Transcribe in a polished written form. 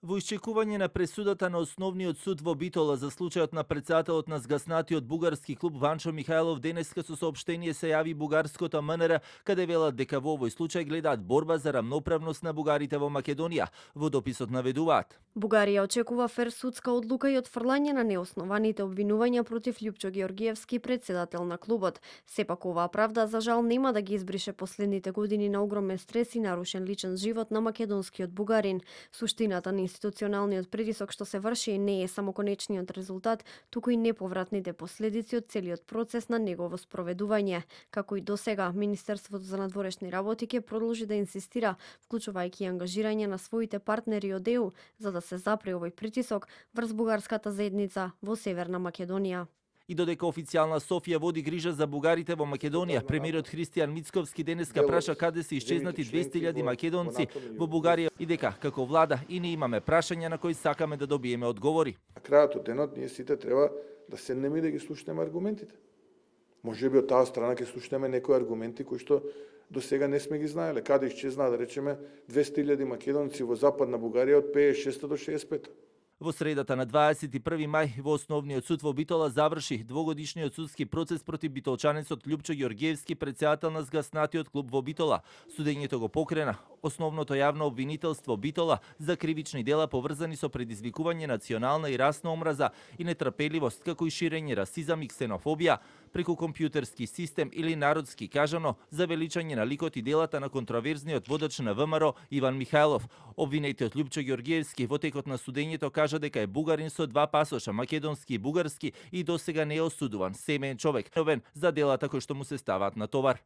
Во исчекување на пресудата на Основниот суд во Битола за случајот на претседателот на згаснатиот бугарски клуб Ванчо Михајлов, денеска со соопштение се јави бугарското МНР, каде велат дека во овој случај гледаат борба за рамноправност на бугарите во Македонија. Во дописот наведуваат: Бугарија очекува фер судска одлука и отфрлање на неоснованите обвинувања против Љупчо Георгиевски, претседател на клубот. Сепак оваа правда за жал нема да ги избрише последните години на огромен стрес и нарушен личен живот на македонскиот бугарин. Суштината на институционалниот притисок што се врши не е само конечниот резултат, туку и неповратните последици од целиот процес на негово спроведување. Како и досега, Министерството за надворешни работи ќе продолжи да инсистира, вклучувајќи и ангажирање на своите партнери од ЕУ, за да се запре овој притисок врз бугарската заедница во Северна Македонија. И додека официјална Софија води грижа за бугарите во Македонија, премиерот Христијан Мицковски денеска праша каде се исчезнати 200.000 македонци во Бугарија и дека како влада и не имаме прашања на кои сакаме да добиеме одговори. На крајот од денот ние сите треба да седнеме и да ги слушнеме аргументите. Можеби од таа страна ќе слушнеме некои аргументи кои што до сега не сме ги знаеле. Каде исчезна, да речеме, 200.000 македонци во западна Бугарија од 56 до 65. Во средата на 21 мај во Основниот суд во Битола заврши двогодишниот судски процес против битолчанецот Љупчо Георгиевски, претседател на згаснатиот клуб во Битола. Судењето го покрена Основното јавно обвинителство Битола за кривични дела поврзани со предизвикување национална и расна омраза и нетрпеливост, како и ширење расизам и ксенофобија преку компјутерски систем или народски кажано за величање на ликот и делата на контроверзниот водач на ВМРО Иван Михајлов. Обвинетиот Љупчо Георгиевски во текот на судењето кажа дека е бугарин со два пасоша, македонски и бугарски, и досега не е осудуван, семеен човек, новен за делата кои што му се ставаат на товар.